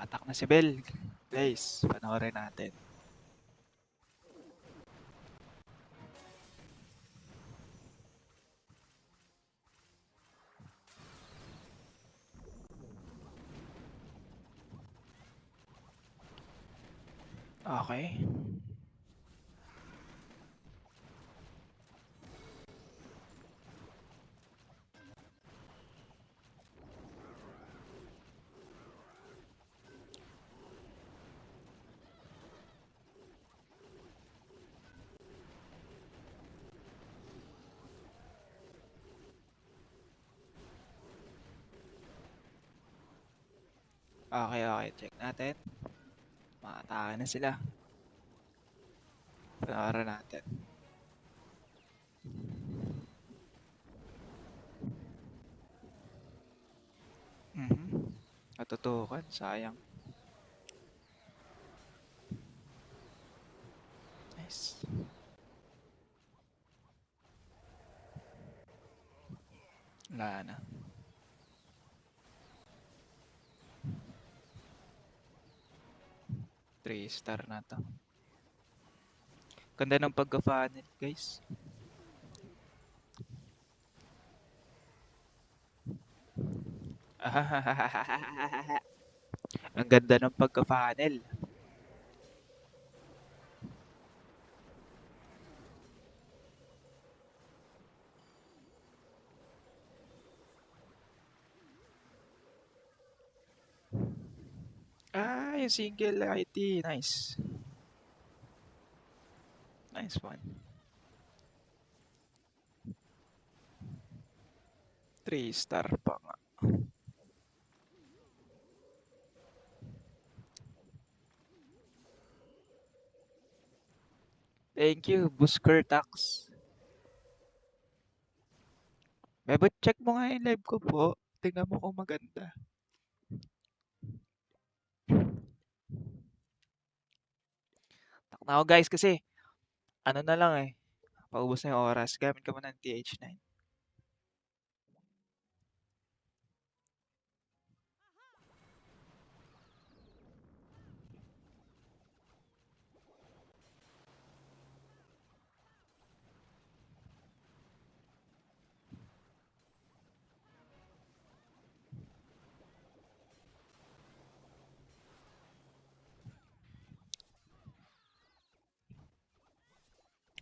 Nakatak na si Bell. Guys, panoorin natin. Okay. Okay. Check natin. Makatake na sila. Panoorin natin. Natutukan. Sayang. Nice. Wala na. 3-star na to. Ganda ng pagka-funnel, guys. Ang ganda ng pagka-funnel. Yung single IT. Nice. Nice one. 3-star pa nga. Thank you, Busker Tax. Bebot, check mo nga yung live ko po. Tingnan mo kung maganda. Tak na ako guys kasi ano na lang eh. Paubos na yung oras. Gamit ka mo ng TH9.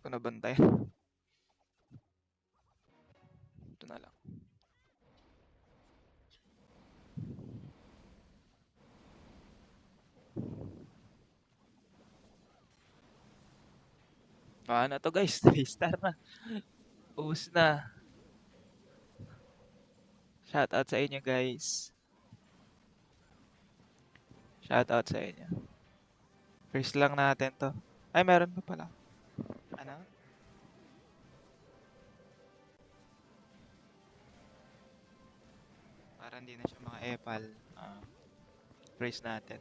Kung nabantay. Ito na lang. Paano to guys? 3-star na. Ubus na. Shoutout sa inyo guys. Shoutout sa inyo. First lang natin to. Ay, meron pa pala. Ano? Para hindi na siya mga epal. First natin.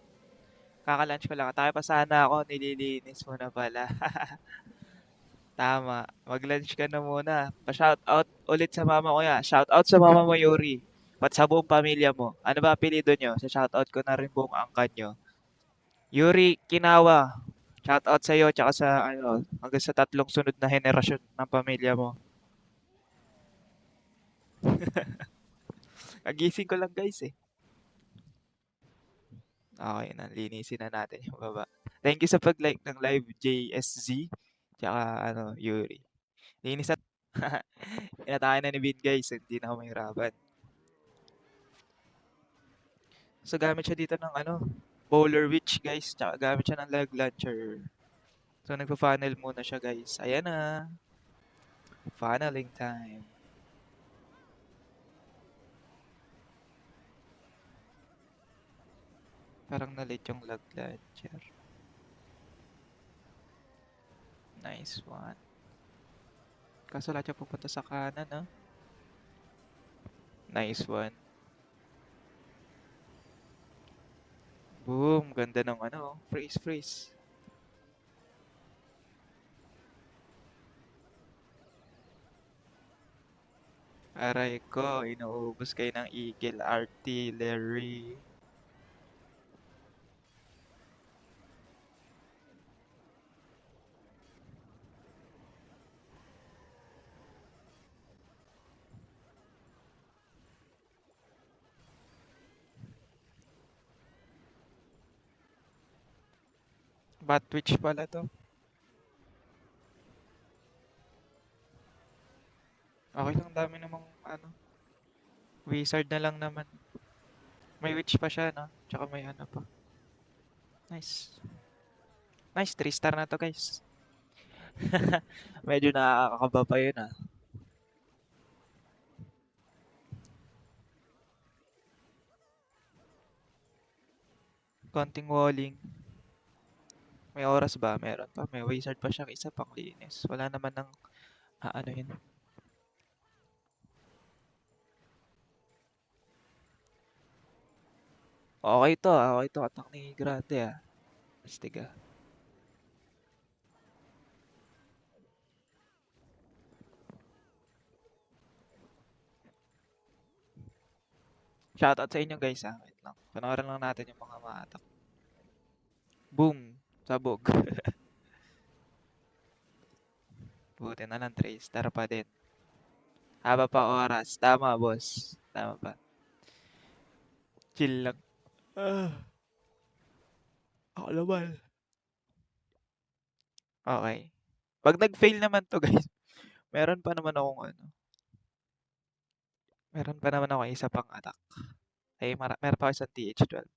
Kaka-lunch ko lang. Tayo pa sana ako. Nililinis mo na pala. Tama. Mag-lunch ka na muna. Pa-shoutout ulit sa mama ko ya. Shoutout sa mama mo, Yuri. Pat sa buong pamilya mo. Ano ba apelido nyo? Sa shoutout ko na rin buong angkan nyo. Yuri Kinawa. Shoutout sa iyo tsaka sa ano, hanggang sa 3 sunod na henerasyon ng pamilya mo. Kagising ko lang guys eh. Okay na, linisin na natin yung baba. Thank you sa pag-like ng live JSZ. Tsaka ano, Yuri. Linis at inatakin na ni Vin guys. Hindi na ako mahirapan. So gamit siya dito ng ano, Bowler Witch guys. Tsaka gamit siya ng lag launcher. So nagpa-funnel muna siya guys. Ayan na. Funneling time. Parang na-late yung lag launcher. Nice one. Kaso lahat siya pupunta sa kanan, no? Nice one. Boom. Ganda ng ano. Freeze. Aray ko. Inuubos kayo ng Eagle Artillery. Bot Twitch pala to. Okay lang, dami namang ano. Wizard na lang naman. May witch pa siya, no? Tsaka may ano pa. Nice. Nice, 3 star na to guys. Medyo nakakakaba pa yun ah. Konting walling. May oras ba? Meron pa. May wizard pa siyang isa pang linis. Wala naman ng ano yun. Okay to ah. Okay to. Atak ni Grande ah. Astig ah. Shoutout sa inyo guys ah. Wait lang. Panoorin lang natin yung mga ma-attack. Boom! Sabog. Buti na lang 3 star pa din. Haba pa oras. Tama boss. Tama pa. Chill lang. Ah, ako naman. Okay. Pag nag-fail naman to guys, meron pa naman akong ano. Meron pa naman ako isa pang attack. Ay, meron pa ako isang TH12.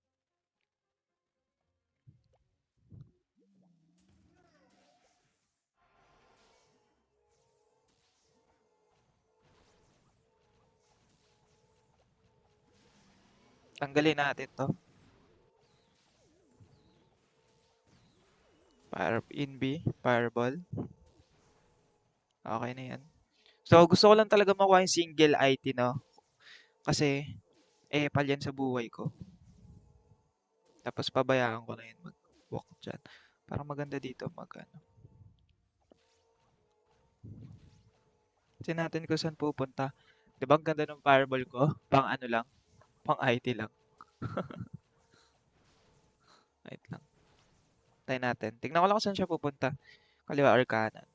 Tanggalin natin to. Fire in B. Fireball. Okay na yan. So, gusto ko lang talaga makuha yung single IT, no? Kasi, palyan sa buhay ko. Tapos, pabayaan ko na yun mag-walk dyan. Parang maganda dito ano. Tingnan natin kung saan pupunta. Di ba ang ganda ng fireball ko? Pang ano lang? Pang IT lang. Wait lang. Tayo natin. Tingnan ko lang kung saan siya pupunta. Kaliwa or kanan.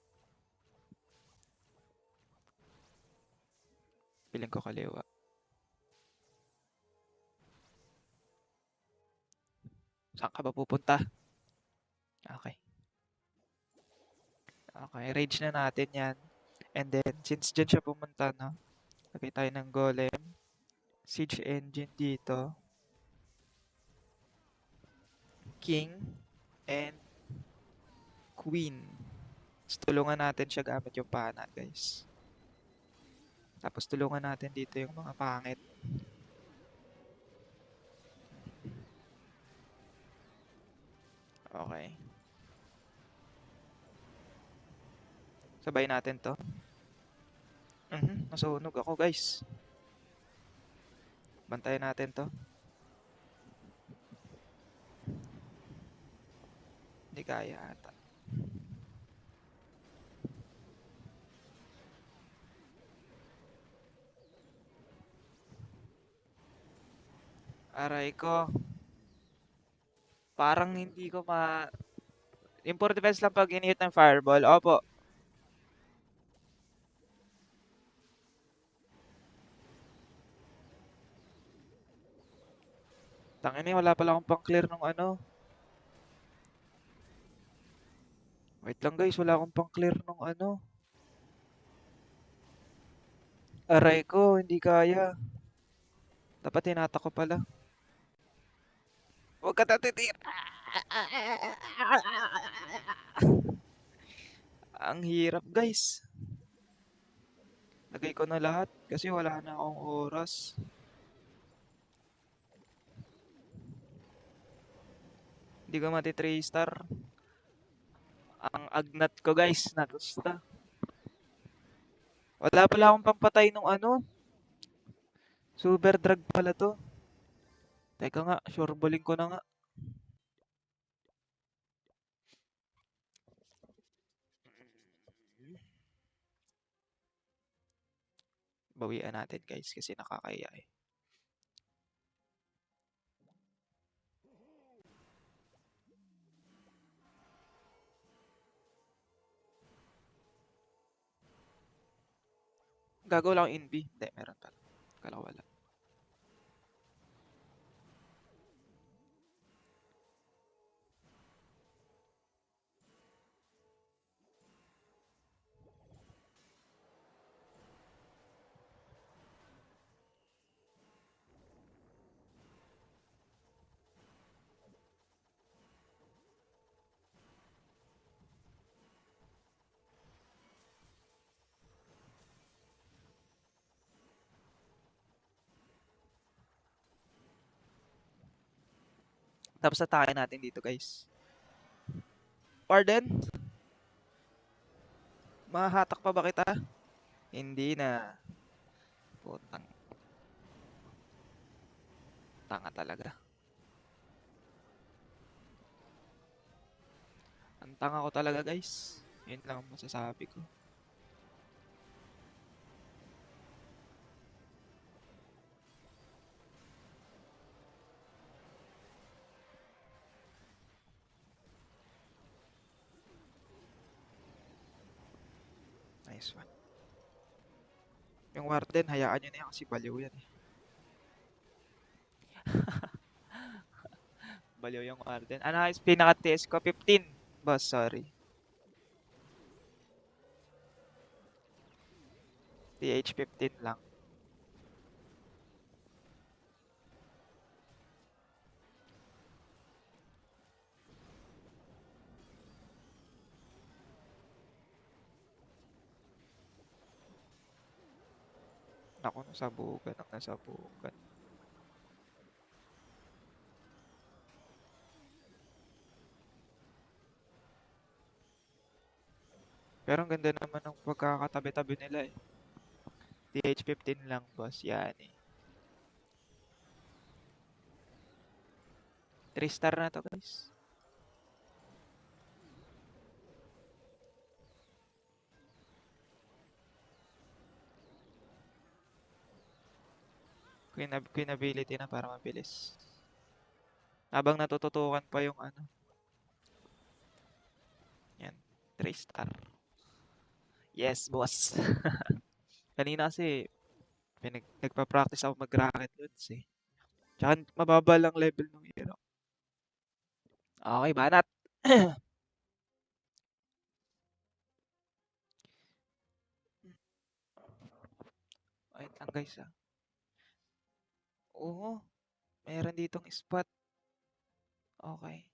Piling ko kaliwa. Saan ka ba pupunta? Okay. Okay, rage na natin yan. And then, since dyan siya pumunta, no? Lagay tayo ng golem. Siege engine dito. King. And queen. Tapos tulungan natin siya gamit yung pana, guys. Tapos tulungan natin dito yung mga pangit. Okay. Sabay natin to. Nasunog ako, guys. Bantayan natin to. Hindi kaya ata. Aray ko. Parang hindi ko Yung for defense lang pag inihit ng fireball. Opo. Tangina, wala pala akong pang-clear ng ano. Wait lang guys, wala akong pang-clear ng ano. Aray ko, hindi kaya. Dapat tinata ko pala. Huwag ka tatitir. Ang hirap guys. Lagay ko na lahat kasi wala na akong oras. Hindi ko mati 3 star. Ang agnat ko guys, natusta. Wala pala akong pampatay nung ano. Super drug pala to. Teka nga, sure balling ko na nga. Bawian natin guys kasi nakakaya eh. Gagawa lang in B. Hindi, meron pala. Kala ko wala. Tapos atake natin dito, guys. Warden, mahahatak pa ba kita? Hindi na. Putang tanga talaga. Ang tanga ko talaga, guys. Yun lang ang masasabi ko. Nice one. Yung Warden, hayaan nyo na yan kasi baliw yan eh. Baliw yung Warden. Ano yung pinaka-TS ko? 15. Boss, sorry. TH 15 lang. Naku, nasabugan ang nasabugan. Pero ang ganda naman ng pagkakatabi-tabi nila eh. TH 15 lang, boss. Yan eh. 3 star na to, guys. Queen ability na para mabilis. Habang natututukan pa yung ano. Yan. 3 star. Yes, boss. Kanina kasi nagpa-practice ako mag-rocket loads eh. Tsaka mababa lang level ng hero. Okay, banat. Wait lang guys ah. Oo, meron ditong spot. Okay.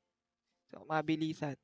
So, mabilisan.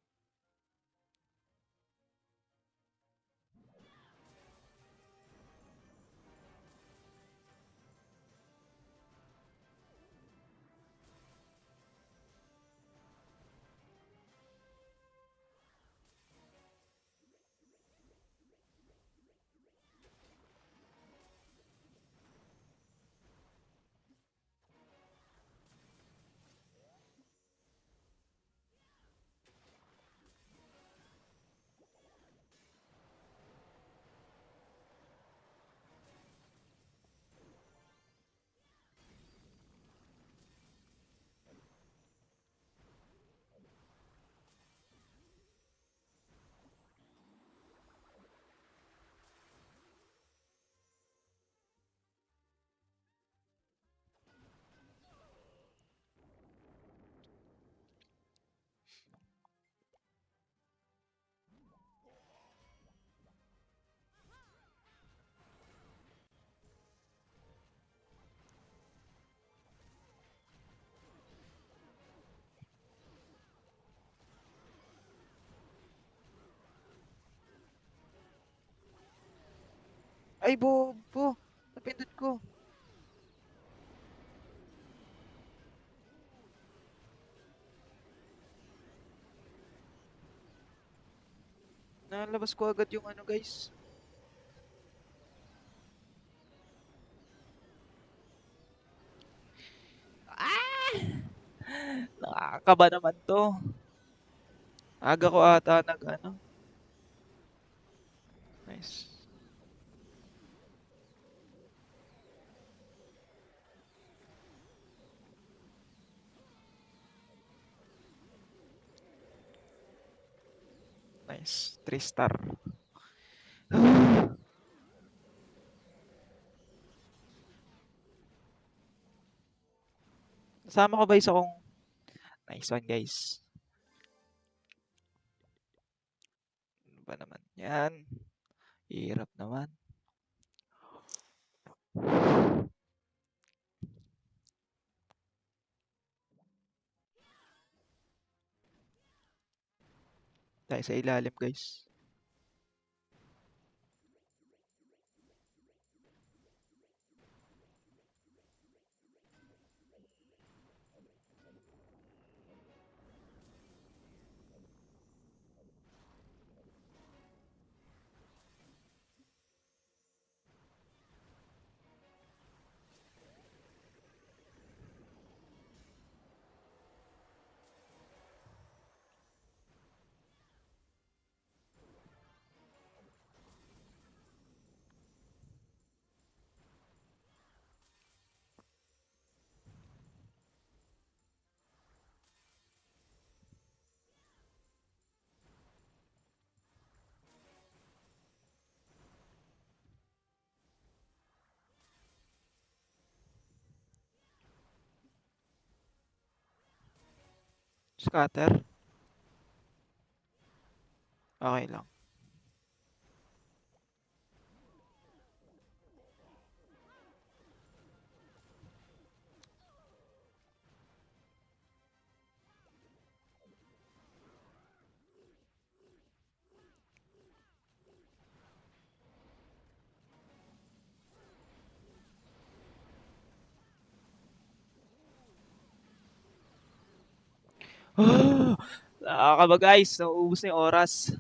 Ay, bobo! Napindot ko. Nalabas ko agad yung ano guys. Ah! Nakakaba naman to. Aga ko ata nag ano. Nice. Nice. 3 star. Nasama ko ba isa kong nice one guys. Ano ba naman yan? Hirap naman. Tayo sa ilalim guys. Scatter? Okay lang. Nakakaba guys, nauubos na yung oras.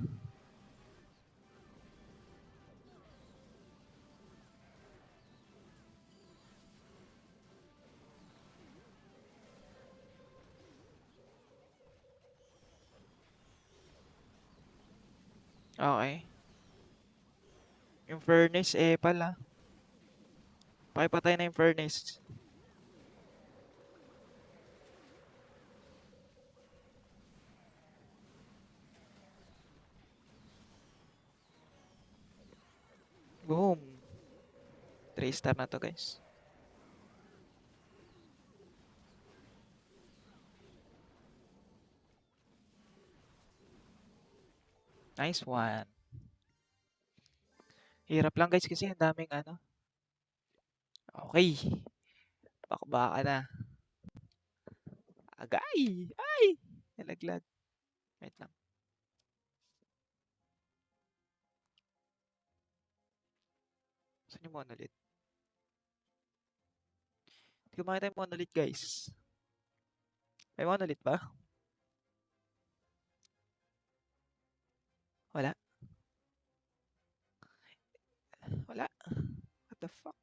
Okay. Yung furnace eh pala. Pakipatay na yung furnace. Boom. 3 star na to guys. Nice one. Hirap lang guys kasi ang daming ano. Okay. Bakbaka na. Agay! Ay! Nalaglag. Wait lang. Saan yung monolith? Hindi ko makita yung monolith guys. May monolith ba? Wala. Wala. What the fuck?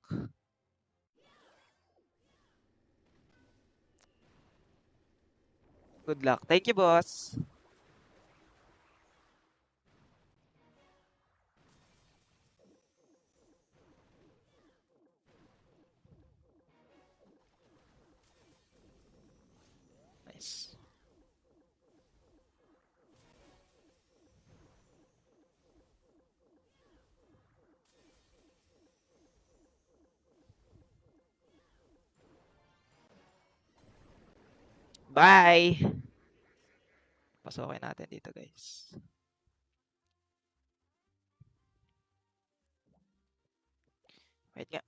Good luck. Thank you, boss. Nice. Bye! Pasukin natin dito guys. Wait nga.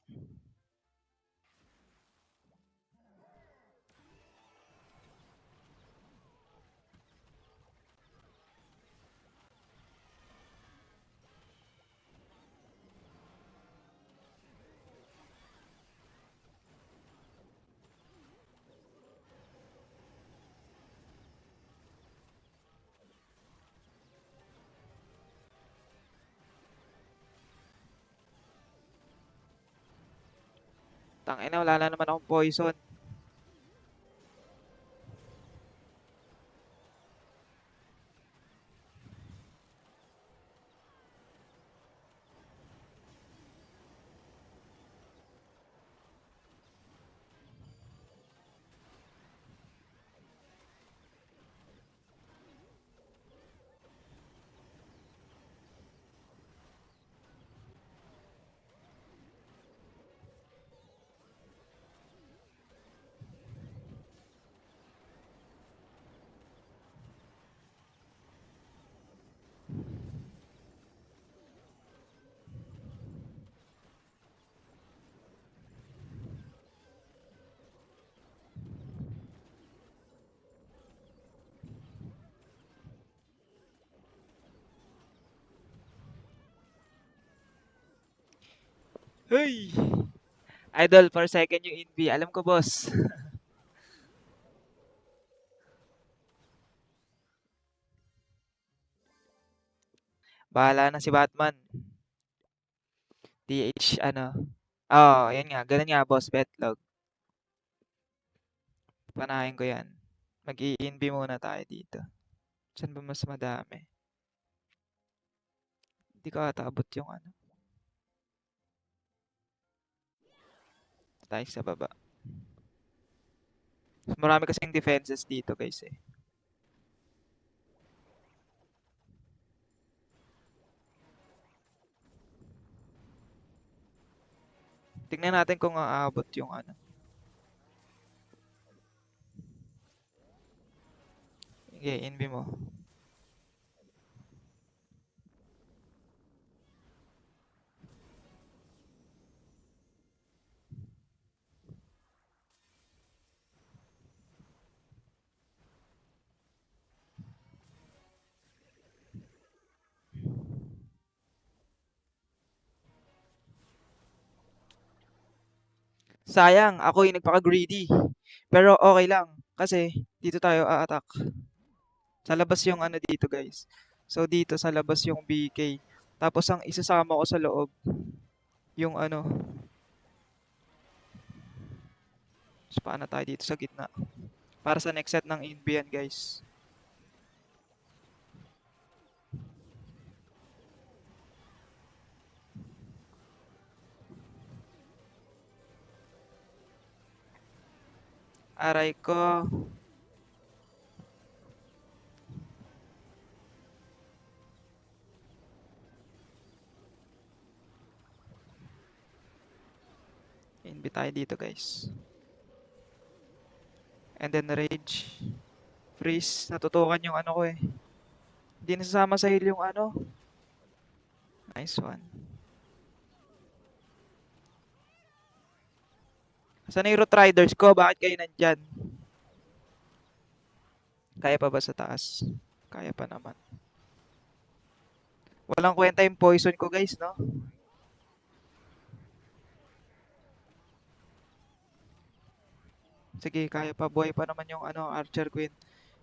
Tangina, wala na naman akong poison. Hey! Idol, for second yung Invi. Alam ko, boss. Bahala na si Batman. DH, ano. Oo, yan nga. Ganun nga, boss. Betlog. Panahin ko yan. Mag-i-invi muna tayo dito. Saan ba mas madami? Hindi ko ata abot yung ano. Tayo sa baba. Marami kasing defenses dito, guys, eh. Tingnan natin kung aabot yung ano. Sige, envy mo. Sayang, ako yung nagpaka-greedy. Pero okay lang, kasi dito tayo a-attack. Sa labas yung ano dito, guys. So, dito sa labas yung BK. Tapos, ang isasama ko sa loob, yung ano, spa na tayo dito sa gitna. Para sa next set ng Inbi yan, guys. Aray ko. Inbi tayo dito, guys. And then, rage. Freeze. Natutukan yung ano ko eh. Hindi nasasama sa heal yung ano. Nice one. Saan na yung Root Riders ko? Bakit kayo nandyan? Kaya pa ba sa taas? Kaya pa naman. Walang kwenta yung poison ko, guys, no? Sige, kaya pa. Buhay pa naman yung ano, Archer Queen.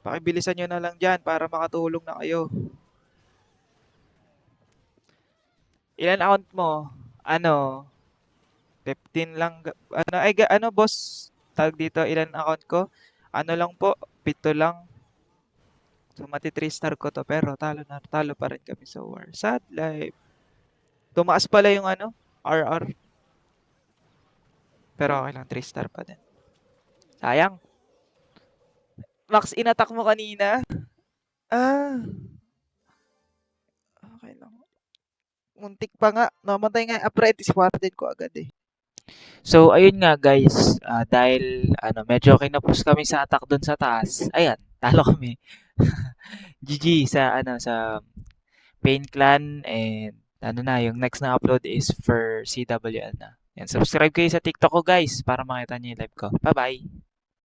Pakibilisan nyo na lang dyan para makatulong na kayo. Ilan account mo? Ano? 15 lang. Ano, ay, ano, boss? Tag dito, ilan account ko? Ano lang po? 7 lang. So, mati 3 star ko to. Pero talo na. Talo pa rin kami sa war. Sad life. Tumaas pala yung ano, RR. Pero okay lang, 3 star pa din. Sayang. Max, inattack mo kanina? Ah, okay lang. Muntik pa nga. Namatay nga yung apprentice warden ko agad eh. So, ayun nga guys, dahil ano, medyo kinapos kami sa attack doon sa taas. Ayan, talo kami. GG sa ano sa Pain Clan and ano na, yung next na upload is for CWL na. Yan, subscribe kayo sa TikTok ko guys para makita niyo yung live ko. Bye-bye.